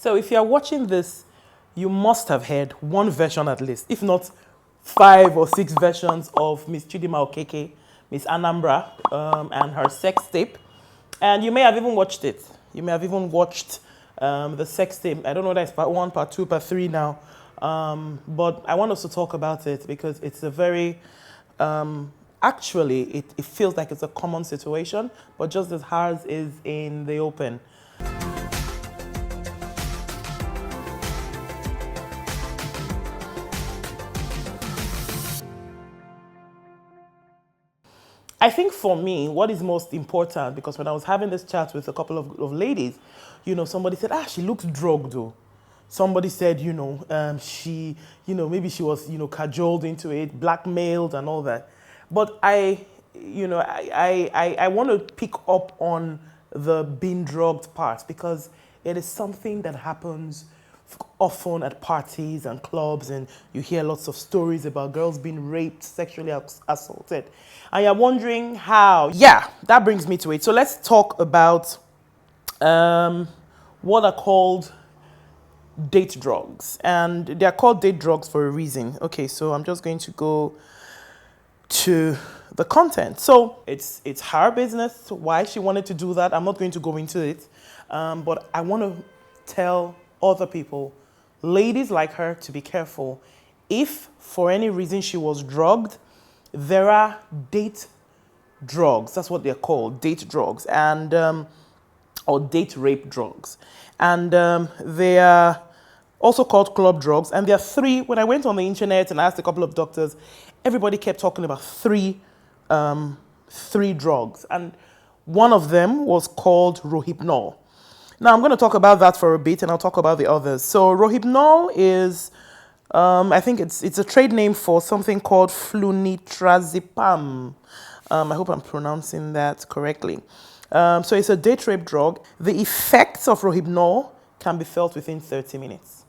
So if you're watching this, you must have heard one version at least, if not 5 or 6 versions of Miss Chidinma Okeke, Miss Anambra, and her sex tape. And you may have even watched it. You may have even watched the sex tape. I don't know whether it's part 1, part 2, part 3 now. But I want us to talk about it because it's a very, actually, it feels like it's a common situation, but just as hers is in the open. I think for me, what is most important, because when I was having this chat with a couple of ladies, somebody said, she looks drugged though. Somebody said, she, maybe she was, cajoled into it, blackmailed and all that. But I want to pick up on the being drugged part because it is something that happens often at parties and clubs, and you hear lots of stories about girls being raped, sexually assaulted. And you're wondering how. Yeah, that brings me to it. So let's talk about what are called date drugs. And they're called date drugs for a reason. Okay, so I'm just going to go to the content. So it's her business, why she wanted to do that. I'm not going to go into it. But I want to tell other people, ladies like her, to be careful. If for any reason she was drugged, there are date drugs. That's what they're called, date drugs, and or date rape drugs. And they are also called club drugs. And there are 3. When I went on the internet and asked a couple of doctors, everybody kept talking about 3 drugs. And one of them was called Rohypnol. Now, I'm going to talk about that for a bit, and I'll talk about the others. So Rohypnol is, I think it's a trade name for something called flunitrazepam. I hope I'm pronouncing that correctly. So it's a date rape drug. The effects of Rohypnol can be felt within 30 minutes.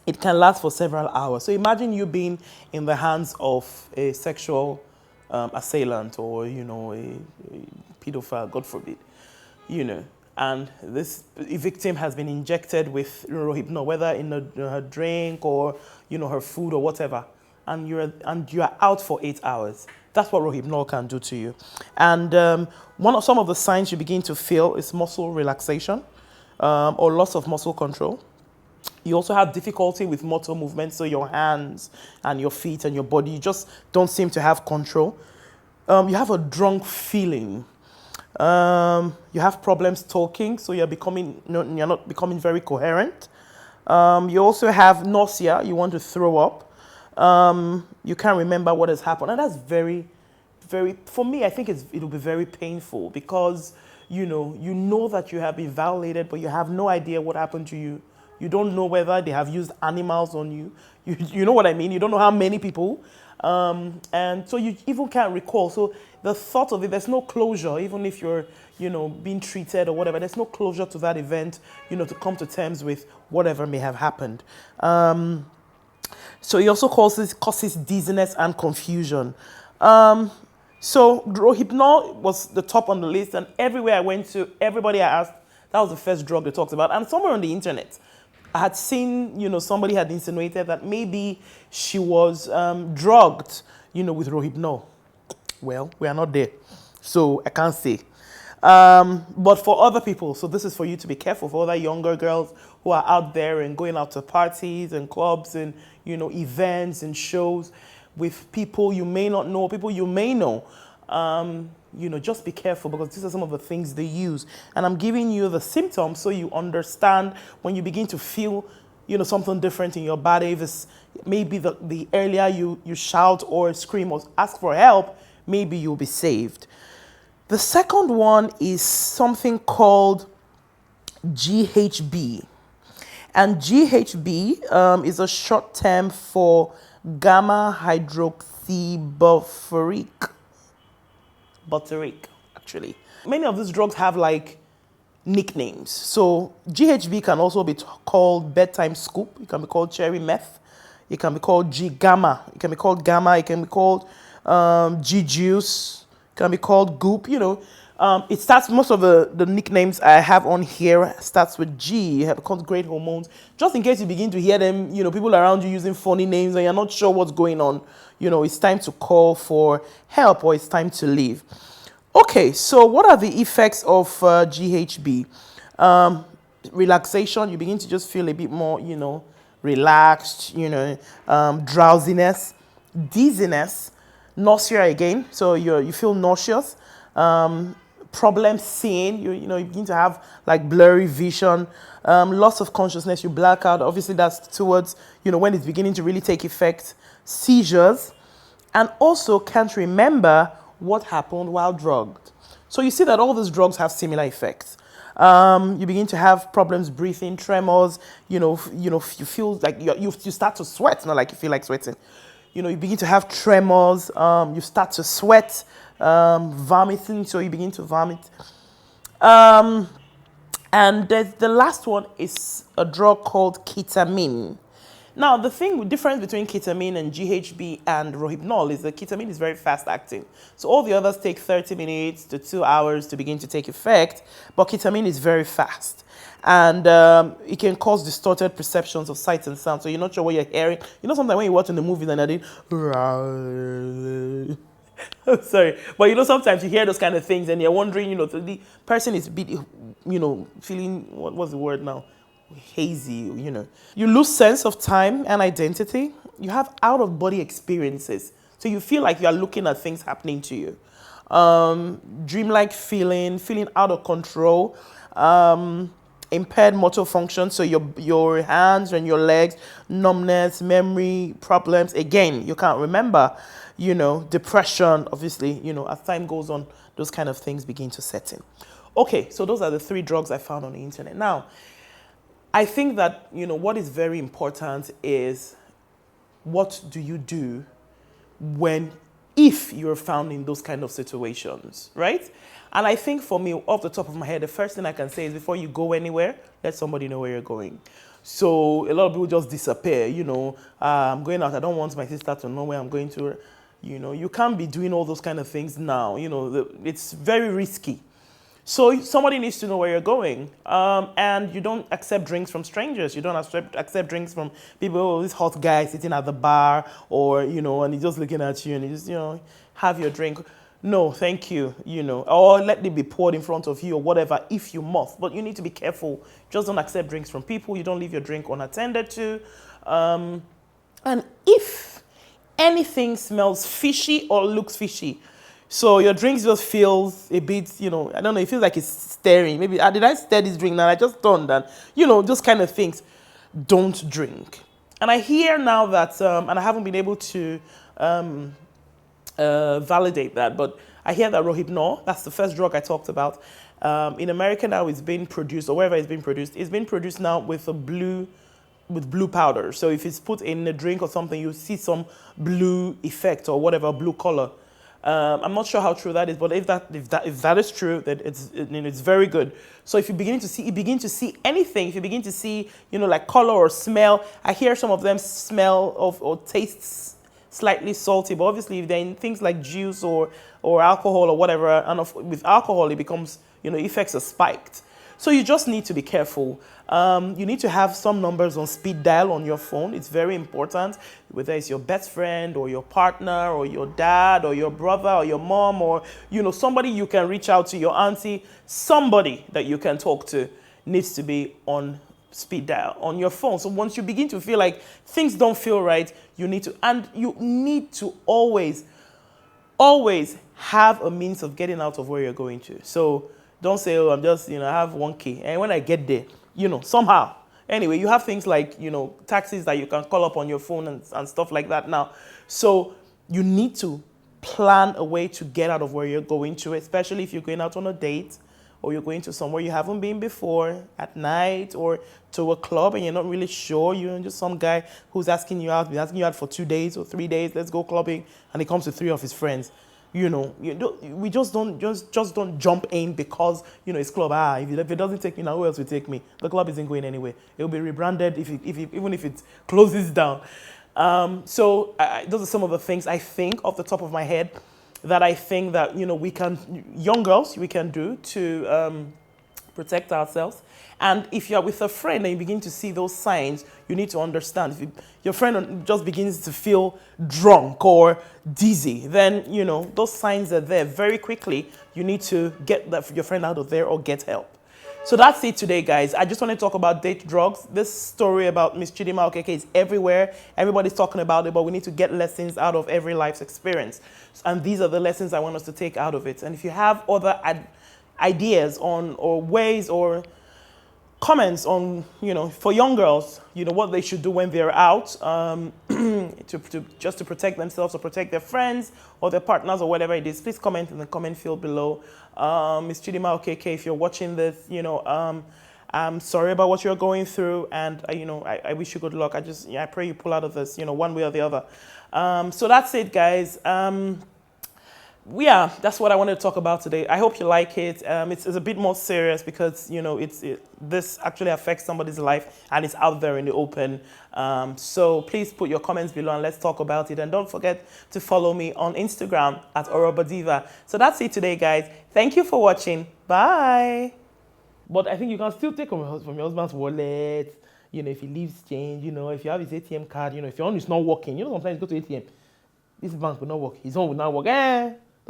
It can last for several hours. So imagine you being in the hands of a sexual assailant or, a pedophile, God forbid, and this victim has been injected with Rohypnol, whether in her drink or, her food or whatever, and you're out for 8 hours. That's what Rohypnol can do to you. And some of the signs you begin to feel is muscle relaxation or loss of muscle control. You also have difficulty with motor movement, so your hands and your feet and your body, you just don't seem to have control. You have a drunk feeling. You have problems talking, so you're not becoming very coherent. You also have nausea. You want to throw up. You can't remember what has happened, and that's very, very. For me, I think it'll be very painful because you know that you have been violated, but you have no idea what happened to you. You don't know whether they have used animals on you. You know what I mean? You don't know how many people. And so you even can't recall. So the thought of it, there's no closure, even if you're, being treated or whatever, there's no closure to that event, to come to terms with whatever may have happened. So it also causes dizziness and confusion. So Rohypnol was the top on the list, and everywhere I went to, everybody I asked, that was the first drug they talked about. And somewhere on the internet, I had seen, somebody had insinuated that maybe she was drugged, with Rohypnol. Well, we are not there, so I can't say. But for other people, so this is for you to be careful, for other younger girls who are out there and going out to parties and clubs and, events and shows with people you may not know, people you may know. Just be careful because these are some of the things they use. And I'm giving you the symptoms so you understand when you begin to feel, something different in your body. If it's maybe the earlier you shout or scream or ask for help, maybe you'll be saved. The second one is something called GHB. And GHB is a short term for gamma hydroxybutyric. Butyric, actually. Many of these drugs have nicknames. So GHB can also be called bedtime scoop. It can be called cherry meth. It can be called G-gamma. It can be called gamma. It can be called G-juice. It can be called goop. It starts, most of the nicknames I have on here starts with G. You have called great hormones. Just in case you begin to hear them, people around you using funny names and you're not sure what's going on, it's time to call for help or it's time to leave. Okay, so what are the effects of GHB? Relaxation, you begin to just feel a bit more, relaxed, drowsiness, dizziness, nausea again, so you feel nauseous, problem seeing, you begin to have like blurry vision, loss of consciousness, you black out. Obviously, that's towards, when it's beginning to really take effect, seizures, and also can't remember what happened while drugged. So you see that all these drugs have similar effects. You begin to have problems breathing, tremors, you feel like you start to sweat, not like you feel like sweating. You begin to have tremors, you start to sweat, vomiting, so you begin to vomit. And the last one is a drug called ketamine. Now, the difference between ketamine and GHB and Rohypnol is that ketamine is very fast acting. So all the others take 30 minutes to 2 hours to begin to take effect, but ketamine is very fast. And it can cause distorted perceptions of sight and sound. So you're not sure what you're hearing. Sometimes when you're watching the movie and they're doing, sorry, but sometimes you hear those kind of things and you're wondering, the person is a bit, feeling, what's the word now? Hazy, You lose sense of time and identity. You have out-of-body experiences. So you feel like you are looking at things happening to you. Dreamlike feeling out of control. Impaired motor function, so your hands and your legs, numbness, memory problems. Again, you can't remember. Depression, obviously, as time goes on, those kind of things begin to set in. Okay, so those are the 3 drugs I found on the internet. Now, I think that, what is very important is what do you do if you're found in those kind of situations, right? And I think for me, off the top of my head, the first thing I can say is before you go anywhere, let somebody know where you're going. So a lot of people just disappear, I'm going out, I don't want my sister to know where I'm going to. You can't be doing all those kind of things now. It's very risky. So somebody needs to know where you're going. And you don't accept drinks from strangers. You don't accept drinks from people, this hot guy sitting at the bar or, and he's just looking at you and you just, have your drink. No, thank you, or let it be poured in front of you or whatever if you must. But you need to be careful. Just don't accept drinks from people. You don't leave your drink unattended to. And if anything smells fishy or looks fishy, so your drink just feels a bit, I don't know, it feels like it's stirring. Maybe, did I stir this drink now? I just turned and, those kind of things. Don't drink. And I hear now that, and I haven't been able to validate that, but I hear that Rohypnol, that's the first drug I talked about, in America now it's being produced, or wherever it's being produced now with blue powder. So if it's put in a drink or something, you see some blue effect or whatever, blue color. I'm not sure how true that is, but if that is true, then it's very good. So if you begin to see anything, if you begin to see, like color or smell, I hear some of them smell or tastes slightly salty, but obviously if they're in things like juice or alcohol or whatever, and with alcohol it becomes, effects are spiked. So you just need to be careful. You need to have some numbers on speed dial on your phone. It's very important, whether it's your best friend or your partner or your dad or your brother or your mom or, somebody you can reach out to, your auntie, somebody that you can talk to needs to be on speed dial on your phone. So once you begin to feel like things don't feel right, you need to always have a means of getting out of where you're going to. So don't say, oh, I'm just, I have 1K. And when I get there, somehow. Anyway, you have things like, taxis that you can call up on your phone and stuff like that now. So you need to plan a way to get out of where you're going to, especially if you're going out on a date or you're going to somewhere you haven't been before at night or to a club and you're not really sure. You're just some guy who's asking you out for 2 days or 3 days. Let's go clubbing. And he comes with 3 of his friends. We just don't jump in because, it's club. If it doesn't take me now, who else will take me? The club isn't going anywhere. It'll be rebranded even if it closes down. So those are some of the things I think off the top of my head that I think that, you know, we can, young girls, we can do to protect ourselves. And if you're with a friend and you begin to see those signs, you need to understand. If your friend just begins to feel drunk or dizzy, then, you know, those signs are there. Very quickly, you need to get your friend out of there or get help. So that's it today, guys. I just want to talk about date drugs. This story about Miss Chidinma Okeke is everywhere. Everybody's talking about it, but we need to get lessons out of every life's experience. And these are the lessons I want us to take out of it. And if you have other ideas on, or ways, or comments on, you know, for young girls, you know, what they should do when they're out, just to protect themselves or protect their friends or their partners or whatever it is, please comment in the comment field below. Ms. Chidinma Okeke, if you're watching this, you know, I'm sorry about what you're going through, and you know, I wish you good luck. I pray you pull out of this, you know, one way or the other. So that's it, guys. Yeah, that's what I wanted to talk about today. I hope you like it. It's a bit more serious because, you know, this actually affects somebody's life and it's out there in the open. So please put your comments below and let's talk about it. And don't forget to follow me on Instagram at Orobadiva. So that's it today, guys. Thank you for watching. Bye. But I think you can still take from your husband's wallet. You know, if he leaves change, you know, if you have his ATM card, you know, if your own is not working, you know, sometimes you go to ATM. This bank will not work. His own will not work.